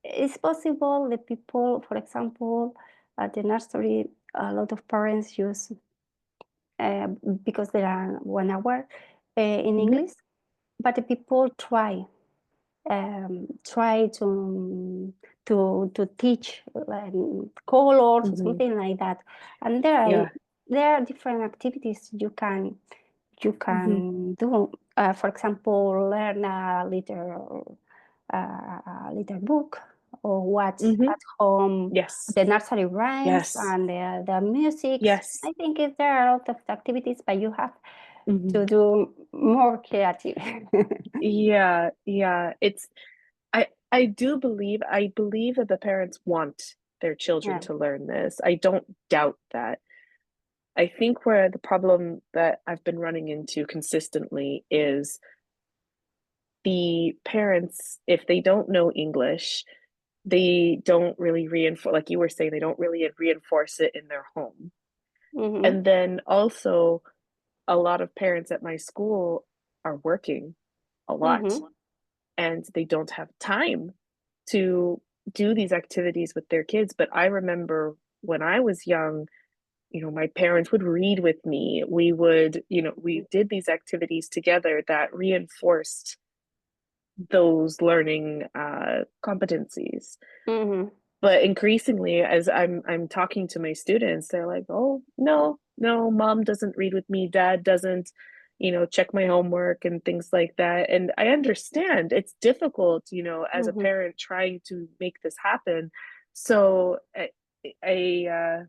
it's possible the people, for example, at the nursery, a lot of parents use uh, because there are 1 hour in Mhm. English, but the people try to teach colors or Mhm. something like that, and Yeah. there are different activities you Mhm. can do. For example, learn a little book or watch Mhm. at home Yes. the nursery rhymes Yes. and the music. Yes. I think there are a lot of activities, but you have Mhm. to do more creative. Yeah. Yeah. I believe that the parents want their children Yeah. to learn this. I don't doubt that. I think where the problem that I've been running into consistently is the parents, if they don't know English, they don't really reinforce, like you were saying, they don't really reinforce it in their home. Mm-hmm. And then also, a lot of parents at my school are working a lot Mm-hmm. and they don't have time to do these activities with their kids. But I remember when I was young, my parents would read with me. We did these activities together that reinforced those learning competencies. Mm-hmm. But increasingly, as I'm talking to my students, they're like, "Oh, no, no, mom doesn't read with me, dad doesn't, check my homework and things like that." And I understand it's difficult, as a Mm-hmm. parent trying to make this happen. So I, I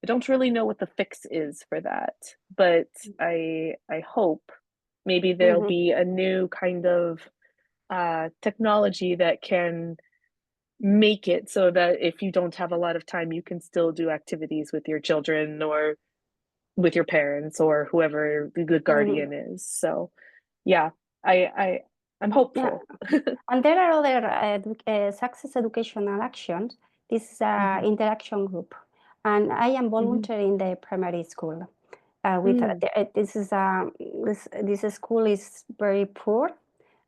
don't really know what the fix is for that, but I hope maybe there'll Mm-hmm. be a new kind of technology that can make it so that if you don't have a lot of time, you can still do activities with your children or with your parents or whoever the good guardian is. So yeah, I'm Yeah, hopeful. and there are other success educational actions. This is a interaction group, and I am volunteer in the primary school. With this school is very poor,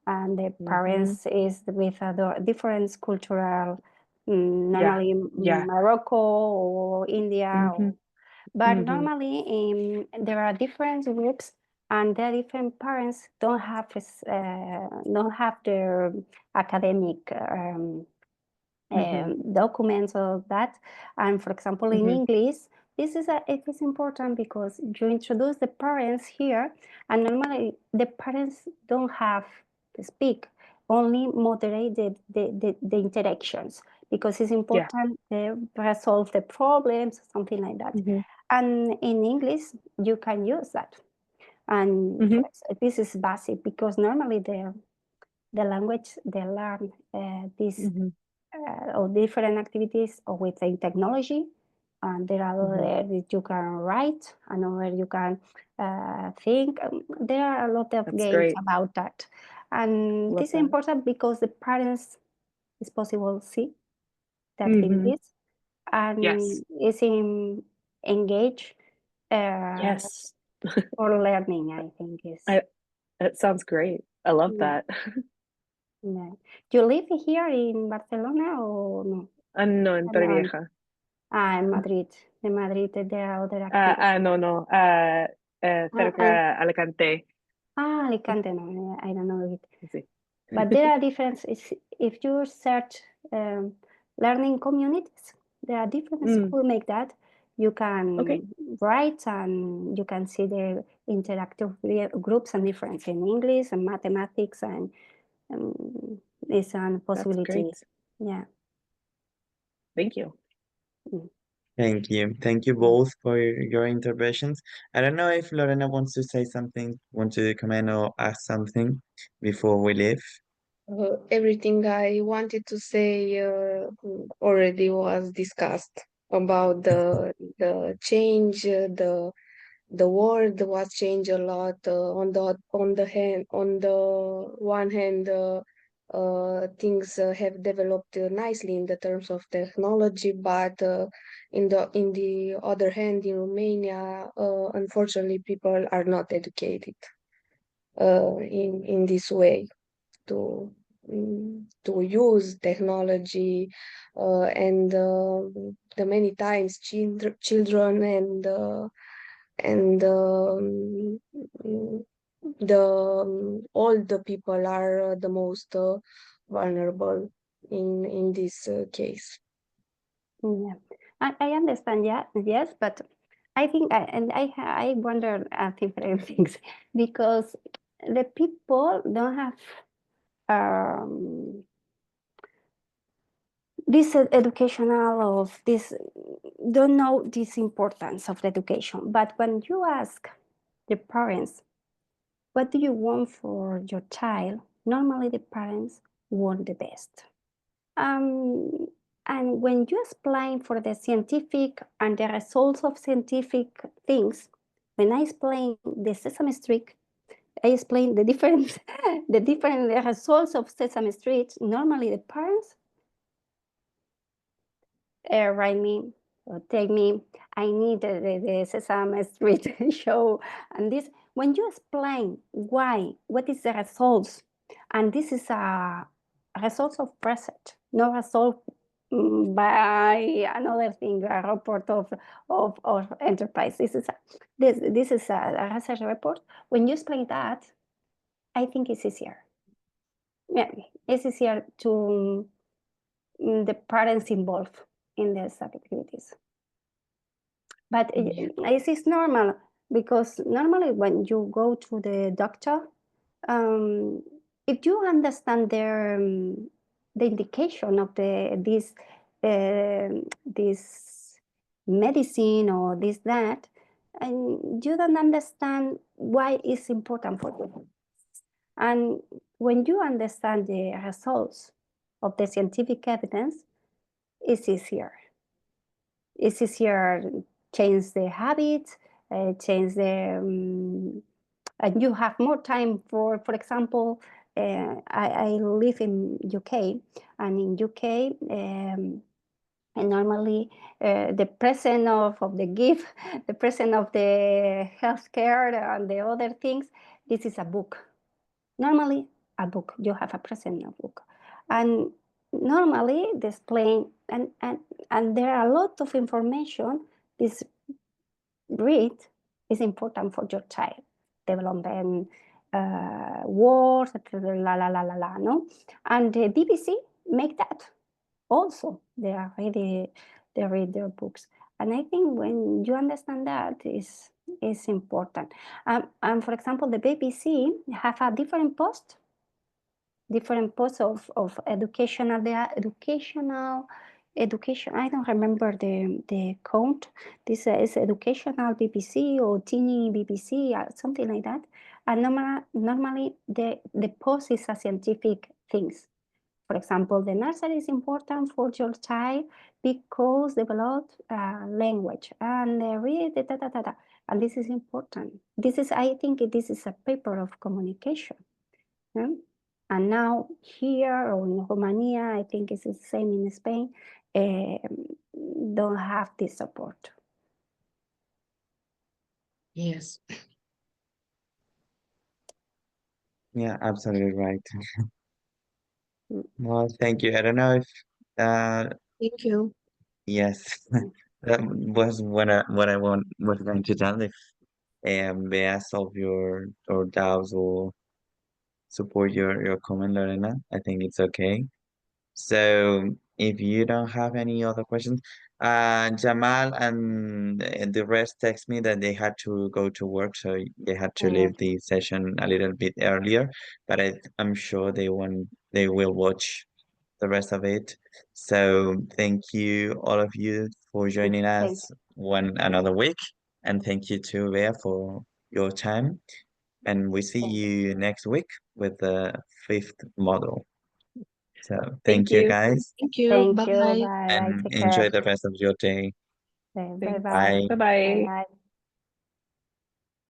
and the parents is with different cultural, normally Yeah. Morocco or India, but normally there are different groups, and the different parents don't have their academic documents of that. And for example, in English, it is important because you introduce the parents here, and normally the parents don't have to speak, only moderate the interactions, because it's important to resolve the problems, something like that. And in English, you can use that. And this is basic because normally the language they learn this or different activities or with the technology, and there are other that you can write, another you can think. There are a lot of That's games great. about that, and Love this is that. important because the parents is possible see that in this, and Yes. is engaged Yes. for learning. I think is. That sounds great. I love Yeah. that. Yeah. You live here in Barcelona or no? No, en Torrevieja. En Madrid. En Madrid there are other activities. No. Cerca Alicante. Alicante, no, I don't know it. Sí. But there are differences. If you search learning communities, there are different schools make that. You can write and you can see the interactive groups and difference in English and mathematics, and it's a possibility. That's great. Yeah. Thank you. Thank you. Thank you both for your interventions. I don't know if Lorena wants to say something, want to comment or ask something before we leave. Everything I wanted to say already was discussed about the change, the world was changed a lot. On the one hand, things have developed nicely in the terms of technology, but in the other hand, in Romania, unfortunately, people are not educated in this way to to use technology, and the many times children and the older people are the most vulnerable in this case. Yeah, I understand. Yeah, yes, but I think I wonder at different things because the people don't have this educational of this, don't know this importance of the education. But when you ask the parents, what do you want for your child? Normally the parents want the best. And when you explain for the scientific and the results of scientific things, when I explain the Sesame Street, I explain the different the different results of Sesame Street. Normally, the parents write me or take me. I need the Sesame Street show, and this. When you explain why, what is the results, and this is a results of present, no result by another thing, a report of enterprise. This is a research report. When you explain that, I think it's easier. Yeah, it's easier to the parents involved in these activities. But this is normal because normally when you go to the doctor, if you understand the indication of this medicine or this that, and you don't understand why it's important for you. And when you understand the results, of the scientific evidence, it's easier. It's easier change the habits, change the, and you have more time for example, I live in UK, and in UK, and normally the present of the gift, the present of the healthcare and the other things, this is a book. Normally a book, you have a present of book. And normally they explain, and there are a lot of information. This read is important for your child development, words, no? And the BBC make that also. They read their books. And I think when you understand that is important. And for example, the BBC have a different post of educational, education. I don't remember the count. This is educational BBC or teeny BBC, something like that. And normally the post is a scientific things. For example, the nursery is important for your child because develop language and read and this is important. I think this is a paper of communication. Yeah? And now here or in Romania, I think it's the same in Spain, don't have this support. Yes. Yeah, absolutely right. Mm. Well, thank you. I don't know if Thank you. yes, that was what I was going to tell if Bea solve your or doubts or support your comment, Lorena. I think it's okay. So if you don't have any other questions, Jamal and the rest text me that they had to go to work, so they had to leave the session a little bit earlier. But I'm sure they will watch the rest of it. So thank you all of you for joining Thank us one another week, and thank you to Bea for your time. And we see you next week with the fifth model. So Thank thank you you. guys Thank you. Thank you. Bye. Bye. and Take enjoy care. the rest of your day. Bye Thanks. bye. Bye. Bye-bye. Bye bye.